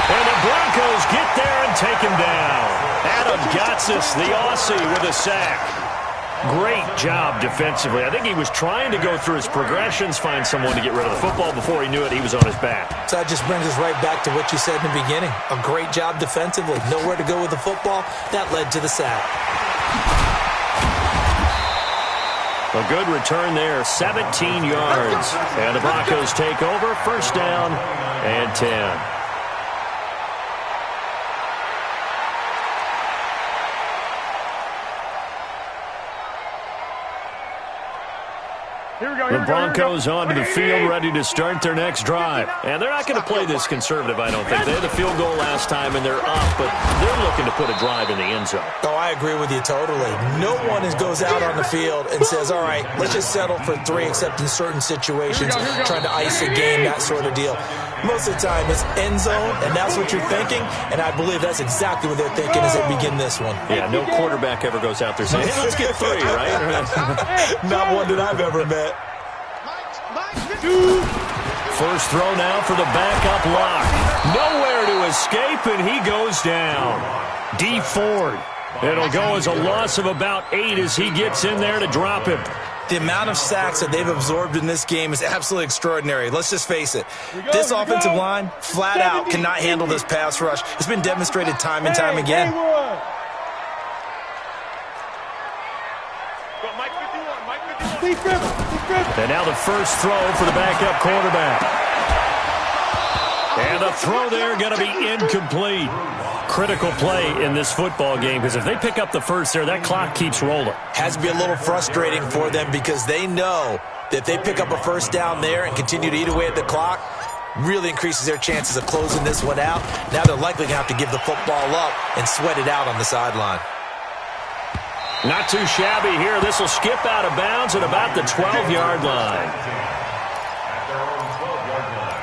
Speaker 2: And the Broncos get there and take him down. Adam Gotsis, the Aussie, with a sack. Great job defensively. I think he was trying to go through his progressions, find someone to get rid of the football. Before he knew it, he was on his back.
Speaker 5: So that just brings us right back to what you said in the beginning. A great job defensively. Nowhere to go with the football. That led to the sack.
Speaker 2: A good return there, 17 yards. And the Broncos take over, first down and 10. The Broncos onto the field, ready to start their next drive. And they're not going to play this conservative, I don't think. They had the field goal last time, and they're up, but they're looking to put a drive in the end zone.
Speaker 5: Oh, I agree with you totally. No one goes out on the field and says, all right, let's just settle for 3, except in certain situations, trying to ice a game, that sort of deal. Most of the time, it's end zone, and that's what you're thinking, and I believe that's exactly what they're thinking as they begin this one.
Speaker 2: Yeah, no quarterback ever goes out there saying, hey, let's get 3, right?
Speaker 5: Not one that I've ever met.
Speaker 2: First throw now for the backup lock. Nowhere to escape, and he goes down. D. Ford. It'll go as a loss of about 8 as he gets in there to drop him.
Speaker 5: The amount of sacks that they've absorbed in this game is absolutely extraordinary. Let's just face it. This offensive line, flat out, cannot handle this pass rush. It's been demonstrated time and time again.
Speaker 2: And now the first throw for the backup quarterback. And the throw there going to be incomplete. Critical play in this football game, because if they pick up the first there, that clock keeps rolling.
Speaker 5: Has to be a little frustrating for them because they know that if they pick up a first down there and continue to eat away at the clock, really increases their chances of closing this one out. Now they're likely going to have to give the football up and sweat it out on the sideline.
Speaker 2: Not too shabby here. This will skip out of bounds at about the 12-yard line.
Speaker 4: At their own 12-yard line.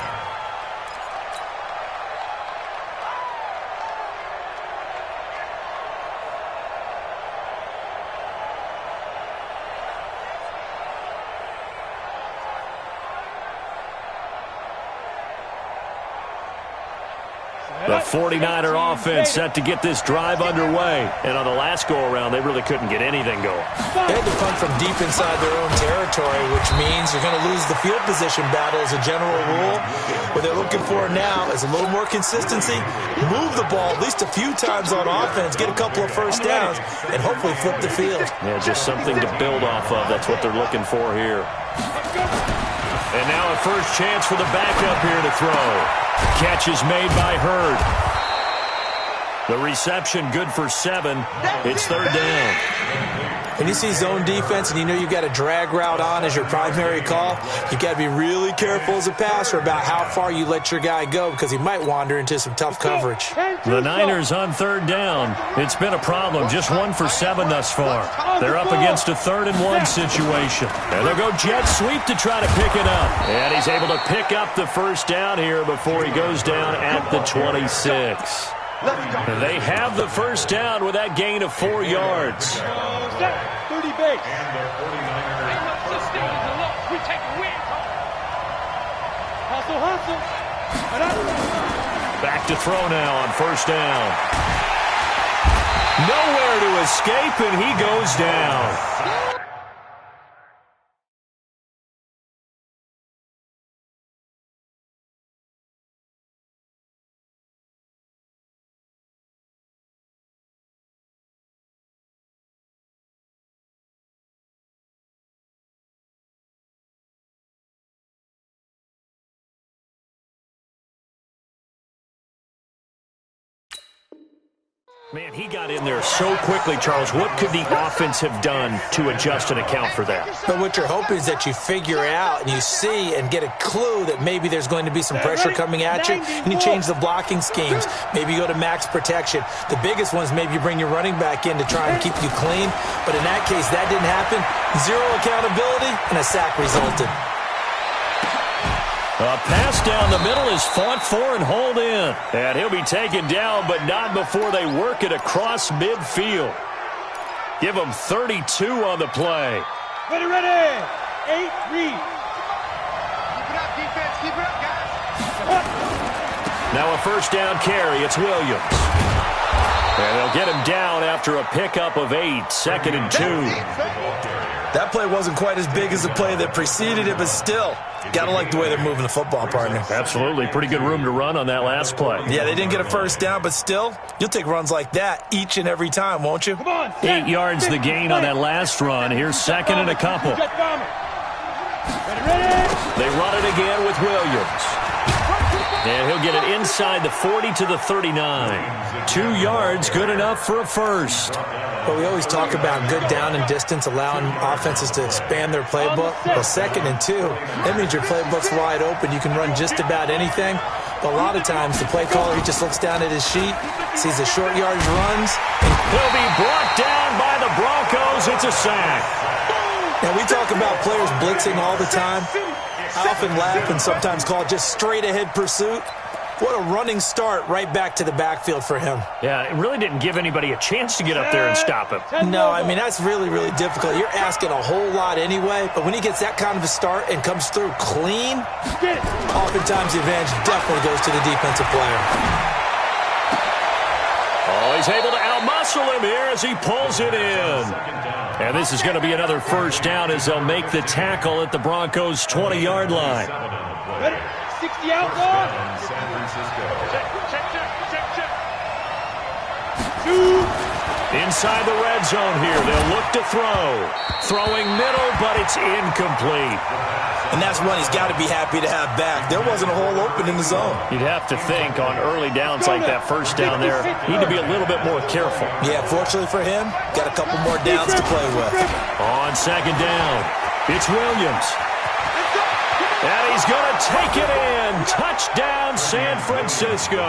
Speaker 2: The 49er offense set to get this drive underway. And on the last go-around, they really couldn't get anything going.
Speaker 5: They had to punt from deep inside their own territory, which means you're going to lose the field position battle as a general rule. What they're looking for now is a little more consistency, move the ball at least a few times on offense, get a couple of first downs, and hopefully flip the field.
Speaker 2: Yeah, just something to build off of. That's what they're looking for here. And now a first chance for the backup here to throw. Catch is made by Hurd. The reception good for 7. It's third down.
Speaker 5: When you see zone defense and you know you've got a drag route on as your primary call, you've got to be really careful as a passer about how far you let your guy go because he might wander into some tough coverage.
Speaker 2: The Niners on third down. It's been a problem. Just 1 for 7 thus far. They're up against a 3rd and 1 situation. And they'll go jet sweep to try to pick it up. And he's able to pick up the first down here before he goes down at the 26. They have the first down with that gain of 4 yards.
Speaker 3: 30 base.
Speaker 4: And the 49ers.
Speaker 7: We take a win.
Speaker 3: Hustle.
Speaker 2: Back to throw now on first down. Nowhere to escape, and he goes down. Man, he got in there so quickly, Charles. What could the offense have done to adjust and account for that?
Speaker 5: But what you're hoping is that you figure out and you see and get a clue that maybe there's going to be some pressure coming at you, and you change the blocking schemes. Maybe you go to max protection. The biggest one is maybe you bring your running back in to try and keep you clean. But in that case, that didn't happen. 0 accountability, and a sack resulted.
Speaker 2: A pass down the middle is fought for and hauled in. And he'll be taken down, but not before they work it across midfield. Give him 32 on the play.
Speaker 3: Ready. 8, read.
Speaker 6: Keep it up, defense. Keep it up, guys.
Speaker 2: Now a first down carry. It's Williams. And they'll get him down after a pickup of 8. 2nd and 2.
Speaker 5: That play wasn't quite as big as the play that preceded it, but still, got to like the way they're moving the football, partner.
Speaker 2: Absolutely. Pretty good room to run on that last play.
Speaker 5: Yeah, they didn't get a first down, but still, you'll take runs like that each and every time, won't you?
Speaker 2: 8 yards the gain on that last run. Here's second and a couple. They run it again with Williams. And he'll get it inside the 40 to the 39. 2 yards, good enough for a first.
Speaker 5: But we always talk about good down and distance, allowing offenses to expand their playbook. Well, 2nd and 2, that means your playbook's wide open. You can run just about anything. But a lot of times, the play caller, he just looks down at his sheet, sees the short yardage runs.
Speaker 2: And he'll be brought down by the Broncos. It's a sack.
Speaker 5: And we talk about players blitzing all the time. I often laugh and sometimes call it just straight-ahead pursuit. What a running start right back to the backfield for him.
Speaker 2: Yeah, it really didn't give anybody a chance to get up there and stop him.
Speaker 5: No, I mean, that's really, really difficult. You're asking a whole lot anyway, but when he gets that kind of a start and comes through clean, oftentimes the advantage definitely goes to the defensive player.
Speaker 2: Oh, he's able to outmuscle him here as he pulls it in. And this is going to be another first down as they'll make the tackle at the Broncos' 20-yard line.
Speaker 3: 60 outlaw.
Speaker 4: San Francisco.
Speaker 3: Check. 2.
Speaker 2: Inside the red zone here. They'll look to throw. Throwing middle, but it's incomplete.
Speaker 5: And that's one he's got to be happy to have back. There wasn't a hole open in the zone.
Speaker 2: You'd have to think on early downs like that first down there, need to be a little bit more careful.
Speaker 5: Yeah, fortunately for him, got a couple more downs to play with.
Speaker 2: On second down, it's Williams. And he's going to take it in. Touchdown, San Francisco.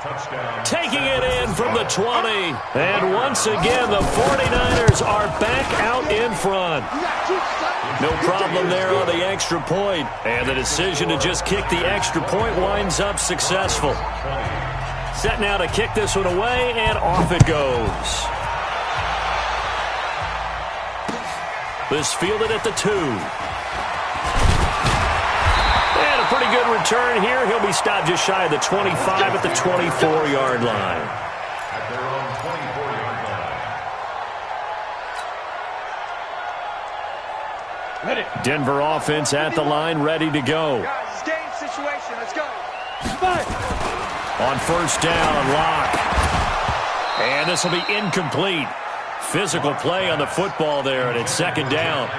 Speaker 4: Touchdown.
Speaker 2: Taking it in from the 20. And once again, the 49ers are back out in front. No problem there on the extra point. And the decision to just kick the extra point winds up successful. Set now to kick this one away, and off it goes. This fielded at the 2. And a pretty good return here. He'll be stopped just shy of the 25 at the 24-yard line.
Speaker 4: At their own 24-yard line.
Speaker 2: Denver offense at the line, ready to go.
Speaker 6: Guys, it's game situation. Let's go.
Speaker 2: On first down, Locke. And this will be incomplete. Physical play on the football there, and it's second down.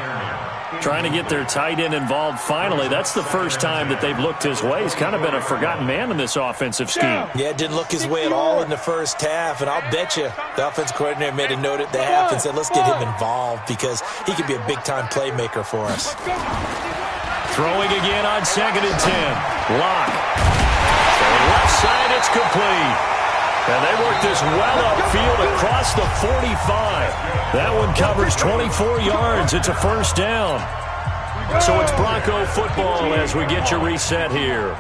Speaker 2: Trying to get their tight end involved finally. That's the first time that they've looked his way. He's kind of been a forgotten man in this offensive scheme.
Speaker 5: Yeah, it didn't look his way at all in the first half, and I'll bet you the offensive coordinator made a note at the half and said, let's get him involved because he could be a big-time playmaker for us.
Speaker 2: Throwing again on second and 10. Locke. To the left side, it's complete. And they work this well upfield across the 45. That one covers 24 yards. It's a first down. So it's Bronco football as we get you reset here.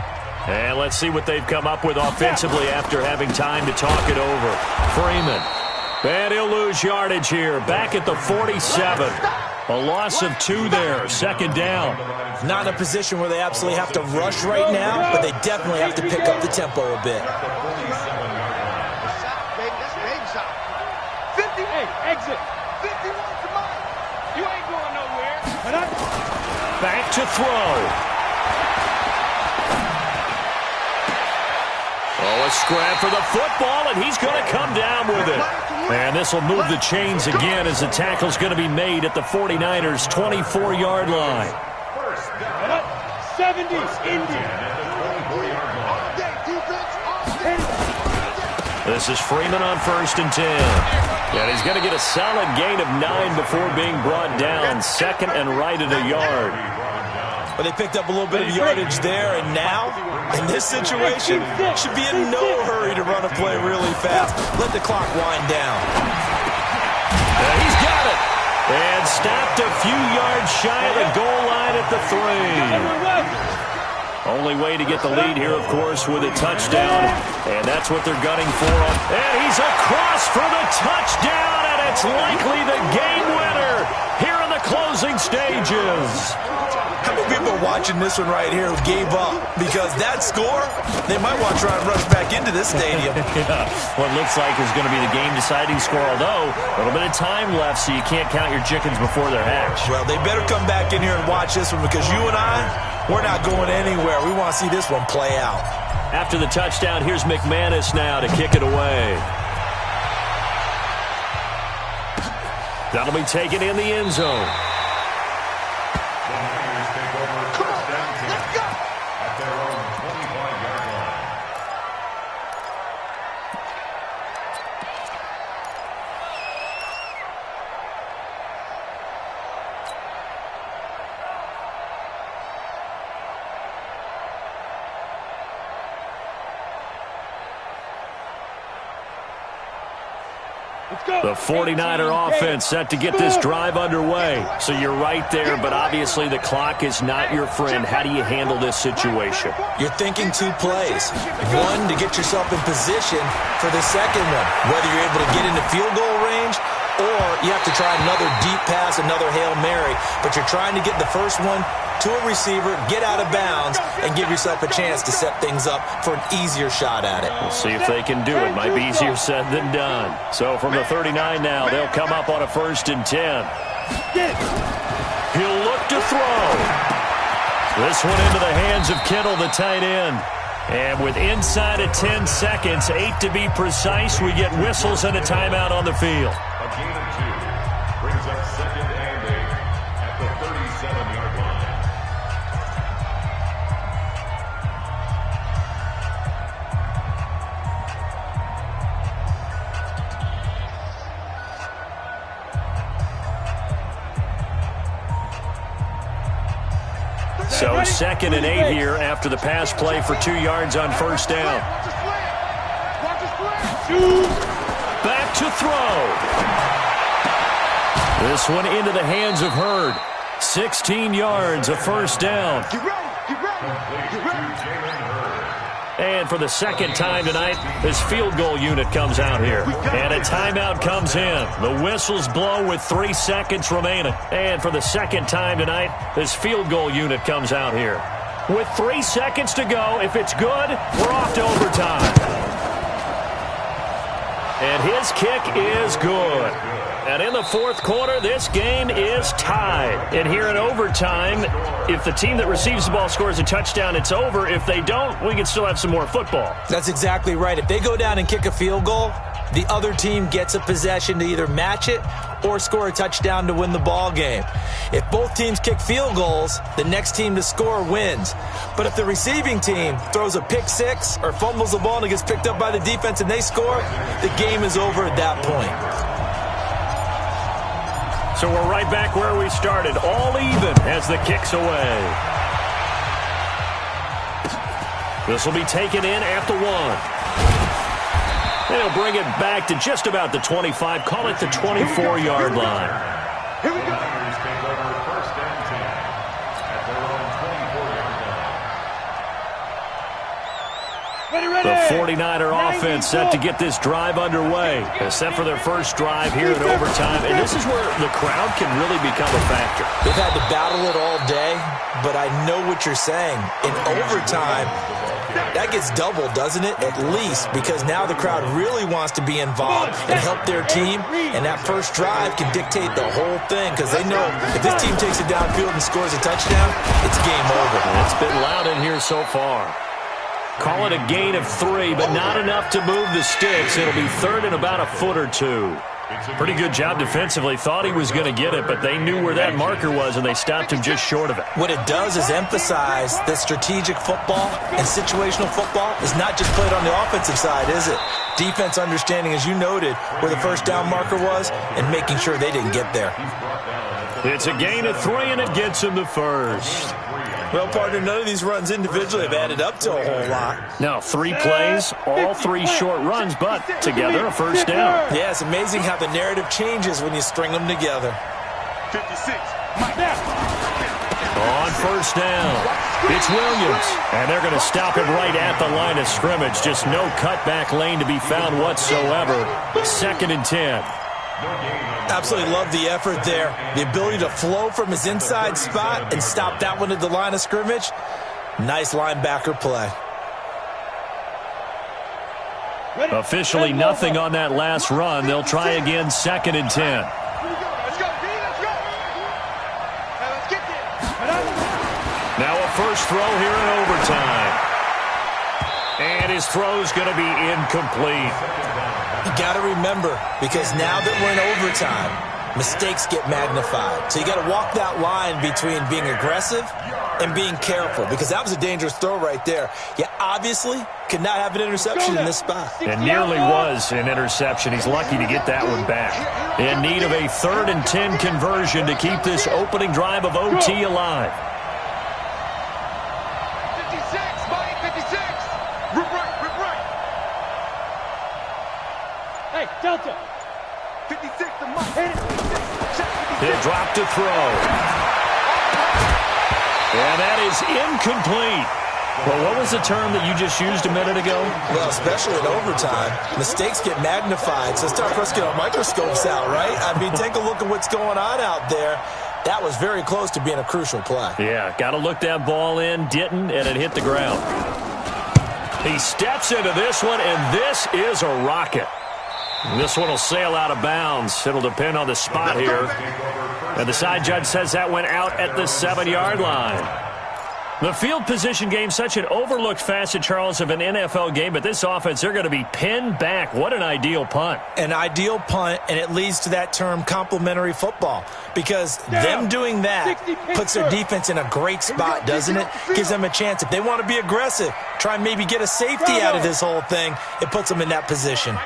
Speaker 2: And let's see what they've come up with offensively after having time to talk it over. Freeman. And he'll lose yardage here. Back at the 47. A loss of 2 there. Second down.
Speaker 5: Not in a position where they absolutely have to rush right now, but they definitely have to pick up the tempo a bit.
Speaker 3: Exit.
Speaker 6: 51 to mine.
Speaker 3: You ain't going nowhere.
Speaker 2: Back to throw. Oh, a scrap for the football, and he's going to come down with it. And this will move the chains again as the tackle's going to be made at the 49ers' 24-yard line.
Speaker 3: 70, Indian.
Speaker 2: This is Freeman on first and 10. And he's going to get a solid gain of 9 before being brought down. Second and right at a yard.
Speaker 5: But they picked up a little bit of yardage there, and now, in this situation, should be in no hurry to run a play really fast. Let the clock wind down.
Speaker 2: He's got it. And stopped a few yards shy of the goal line at the 3. Only way to get the lead here, of course, with a touchdown. And that's what they're gunning for. And he's across for the touchdown, and it's likely the game winner here in the closing stages.
Speaker 5: How many people are watching this one right here who gave up? Because that score, they might want to try and rush back into this stadium.
Speaker 2: Yeah, what looks like is going to be the game-deciding score, although a little bit of time left, so you can't count your chickens before they're hatched.
Speaker 5: Well, they better come back in here and watch this one because you and I, we're not going anywhere. We want to see this one play out.
Speaker 2: After the touchdown, here's McManus now to kick it away. That'll be taken in the end zone. The 49er offense set to get this drive underway. So you're right there, but obviously the clock is not your friend. How do you handle this situation?
Speaker 5: You're thinking two plays. One, to get yourself in position for the second one, whether you're able to get into field goal range or you have to try another deep pass, another Hail Mary. But you're trying to get the first one to a receiver, get out of bounds, and give yourself a chance to set things up for an easier shot at it.
Speaker 2: We'll see if they can do it. Might be easier said than done. So from the 39 now, they'll come up on a 1st and 10. He'll look to throw. This one into the hands of Kittle, the tight end. And with inside of 10 seconds, 8 to be precise, we get whistles and a timeout on the field.
Speaker 4: A gain of 2 brings up 2nd and 8 at the 37-yard line.
Speaker 2: So 2nd and 8 here after the pass play for 2 yards on 1st down. Back to throw. This one into the hands of Hurd. 16 yards, a 1st down. And for the 2nd time tonight, this field goal unit comes out here. And a timeout comes in. The whistles blow with 3 seconds remaining. And for the 2nd time tonight, this field goal unit comes out here. With 3 seconds to go, if it's good, we're off to overtime. And his kick is good. And in the 4th quarter, this game is tied. And here in overtime, if the team that receives the ball scores a touchdown, it's over. If they don't, we can still have some more football.
Speaker 5: That's exactly right. If they go down and kick a field goal, the other team gets a possession to either match it or score a touchdown to win the ball game. If both teams kick field goals, the next team to score wins. But if the receiving team throws a pick six or fumbles the ball and it gets picked up by the defense and they score, the game is over at that point.
Speaker 2: So we're right back where we started, all even as the kick's away. This will be taken in at the 1. They'll bring it back to just about the 25, call it the 24-yard line.
Speaker 4: Here we go. Take over 1st and 10 at their own 24-yard line.
Speaker 2: The 49er offense set to get this drive underway. They're set for their first drive here in overtime. And this is where the crowd can really become a factor.
Speaker 5: They've had to battle it all day, but I know what you're saying. In overtime, that gets doubled, doesn't it? At least, because now the crowd really wants to be involved and help their team. And that first drive can dictate the whole thing because they know if this team takes it downfield and scores a touchdown, it's game over.
Speaker 2: It's been loud in here so far. Call it a gain of 3, but not enough to move the sticks. It'll be 3rd and about a foot or 2. Pretty good job defensively. Thought he was going to get it, but they knew where that marker was, and they stopped him just short of it.
Speaker 5: What it does is emphasize that strategic football and situational football is not just played on the offensive side, is it? Defense understanding, as you noted, where the first down marker was and making sure they didn't get there.
Speaker 2: It's a gain of 3, and it gets him the first.
Speaker 5: Well, partner, none of these runs individually have added up to a whole lot.
Speaker 2: Now, 3 plays, all 3 short runs, but together a first down.
Speaker 5: Yeah, it's amazing how the narrative changes when you string them together.
Speaker 6: 56.
Speaker 2: On first down, it's Williams. And they're going to stop him right at the line of scrimmage. Just no cutback lane to be found whatsoever. 2nd and 10.
Speaker 5: Absolutely love the effort there. The ability to flow from his inside spot and stop that one at the line of scrimmage. Nice linebacker play.
Speaker 2: Officially nothing on that last run. They'll try again, 2nd and 10. Now a first throw here in overtime. And his throw's going to be incomplete.
Speaker 5: You got to remember, because now that we're in overtime, mistakes get magnified. So you got to walk that line between being aggressive and being careful, because that was a dangerous throw right there. You obviously could not have an interception in this spot.
Speaker 2: It nearly was an interception. He's lucky to get that one back. In need of a 3rd and 10 conversion to keep this opening drive of OT alive.
Speaker 6: 56, Mike, 56. Rip right, rip right.
Speaker 3: Hey, Delta.
Speaker 6: 56 to Mike. Hit it.
Speaker 2: He'll drop to throw. And that is incomplete. Well, what was the term that you just used a minute ago?
Speaker 5: Well, especially in overtime, mistakes get magnified. So it's time for us to get our microscopes out, right? I mean, take a look at what's going on out there. That was very close to being a crucial play.
Speaker 2: Yeah, got to look that ball in, didn't, and it hit the ground. He steps into this one, and this is a rocket. This one will sail out of bounds. It'll depend on the spot here. And the side judge says that went out at the 7-yard line. The field position game, such an overlooked facet, Charles, of an NFL game, but this offense, they're going to be pinned back. What an ideal punt.
Speaker 5: An ideal punt, and it leads to that term complementary football, because them doing that puts their defense in a great spot, doesn't it? Gives them a chance. If they want to be aggressive, try and maybe get a safety out of this whole thing, it puts them in that position.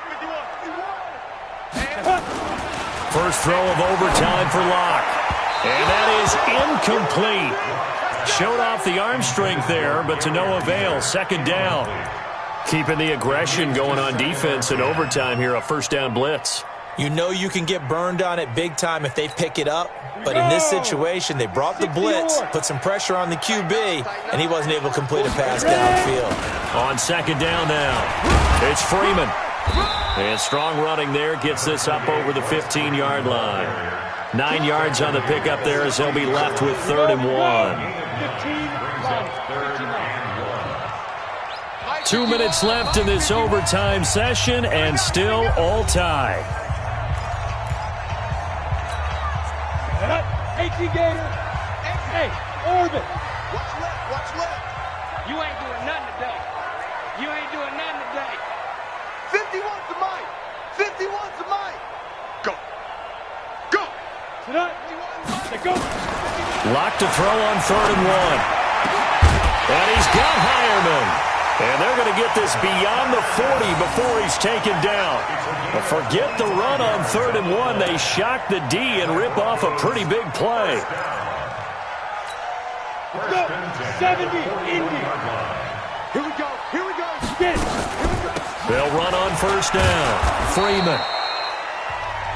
Speaker 2: First throw of overtime for Locke. And that is incomplete. Showed off the arm strength there, but to no avail. 2nd down. Keeping the aggression going on defense in overtime here, a first down blitz.
Speaker 5: You know you can get burned on it big time if they pick it up, but in this situation, they brought the blitz, put some pressure on the QB, and he wasn't able to complete a pass downfield.
Speaker 2: On 2nd down now, it's Freeman. And strong running there gets this up over the 15-yard line. 9 yards on the pickup there as they'll be left with 3rd and 1. 2 minutes left in this overtime session, and still all tied.
Speaker 3: 18 Gator. Hey, Orbit.
Speaker 6: Watch left, watch left.
Speaker 7: You ain't doing nothing today. You ain't doing nothing today.
Speaker 6: 51 to Mike. 51 to Mike. Go. Go.
Speaker 3: Tonight. Let's go.
Speaker 2: Locked to throw on 3rd and 1. And he's got Hireman. And they're going to get this beyond the 40 before he's taken down. But forget the run on 3rd and 1. They shock the D and rip off a pretty big play.
Speaker 3: Let's go. 70, Indy.
Speaker 6: Here we go. Here we go.
Speaker 3: Get it.
Speaker 2: They'll run on 1st down. Freeman.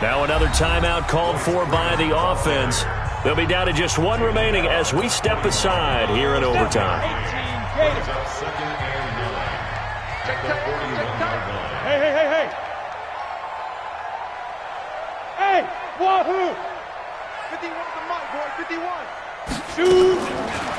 Speaker 2: Now another timeout called for by the offense. They'll be down to just 1 remaining as we step aside here in overtime.
Speaker 3: 18 Gator. Hey, hey, hey, hey. Hey, wahoo.
Speaker 6: 51 to Mike, boy. 51.
Speaker 3: Shoot.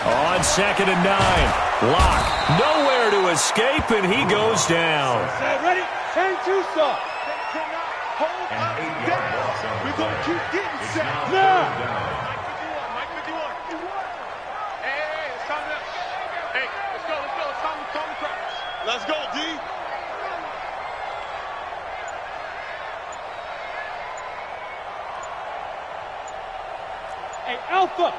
Speaker 2: On 2nd and 9. Locke nowhere to escape, and he goes down.
Speaker 3: Set, ready? 10 2 stop.
Speaker 6: They cannot hold us down. We're going to keep getting set.
Speaker 3: Now.
Speaker 6: Mike 51. Hey, it's time to... Hey, let's go. It's time to practice. Let's go, D.
Speaker 3: Hey, Alpha.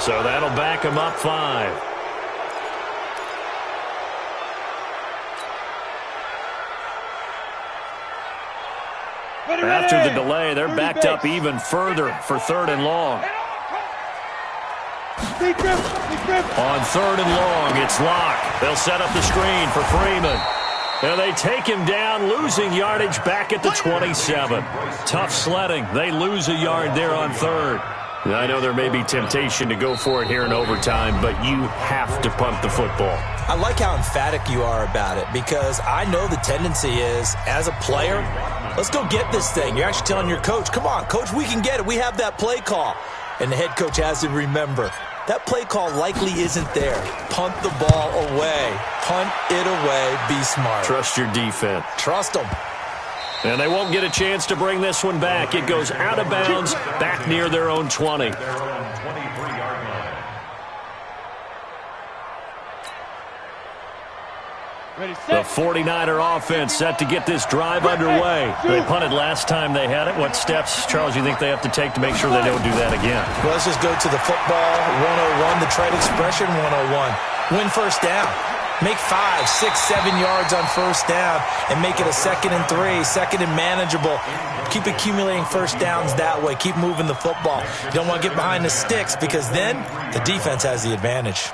Speaker 2: So that'll back him up 5. After the delay, they're backed up even further for 3rd and long. On 3rd and long, it's Locke. They'll set up the screen for Freeman. And they take him down, losing yardage back at the 27. Tough sledding. They lose a yard there on 3rd. I know there may be temptation to go for it here in overtime, but you have to punt the football.
Speaker 5: I like how emphatic you are about it, because I know the tendency is, as a player, let's go get this thing. You're actually telling your coach, come on, coach, we can get it. We have that play call. And the head coach has to remember, that play call likely isn't there. Punt the ball away. Punt it away. Be smart.
Speaker 2: Trust your defense.
Speaker 5: Trust them.
Speaker 2: And they won't get a chance to bring this one back. It goes out of bounds, back near their own 20.
Speaker 4: Their own 23-yard line.
Speaker 3: Ready,
Speaker 2: The
Speaker 3: set.
Speaker 2: 49er offense set to get this drive underway. They punted last time they had it. What steps, Charles, you think they have to take to make sure they don't do that again?
Speaker 5: Well, let's just go to the football 101, the trade expression 101. Win first down. Make 5, 6, 7 yards on first down and make it a 2nd and 3, 2nd and manageable. Keep accumulating first downs that way. Keep moving the football. You don't want to get behind the sticks, because then the defense has the advantage.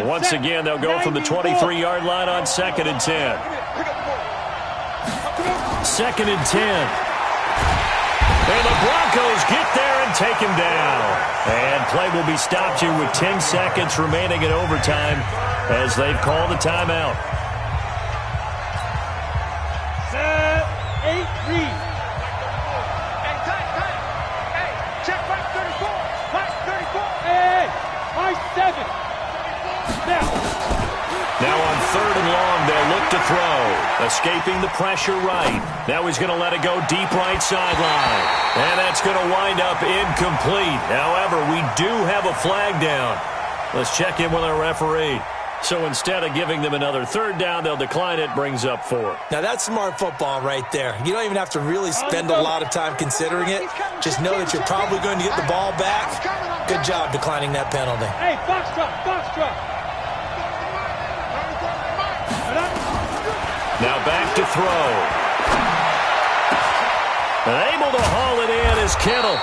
Speaker 2: Once again, they'll go from the 23-yard line on 2nd and 10. 2nd and 10. And the Broncos get there and take him down. And play will be stopped here with 10 seconds remaining in overtime as they've called a timeout.
Speaker 3: Set. 8-3.
Speaker 6: Hey, tight. Hey, check right 34. Right 34.
Speaker 3: Hey, high 7.
Speaker 2: Now on 3rd and long, they'll look to throw. Escaping the pressure right. Now he's going to let it go deep right sideline. And that's going to wind up incomplete. However, we do have a flag down. Let's check in with our referee. So instead of giving them another 3rd down, they'll decline it, brings up 4.
Speaker 5: Now, that's smart football right there. You don't even have to really spend a lot of time considering it. Just know that you're probably going to get the ball back. Good job declining that penalty.
Speaker 3: Hey, box drop.
Speaker 2: Now back to throw. And able to haul it in is Kittle.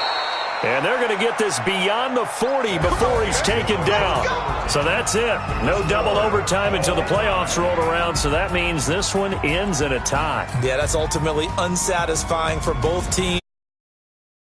Speaker 2: And they're going to get this beyond the 40 before he's taken down. So that's it. No double overtime until the playoffs rolled around, so that means this one ends in a tie.
Speaker 5: Yeah, that's ultimately unsatisfying for both teams.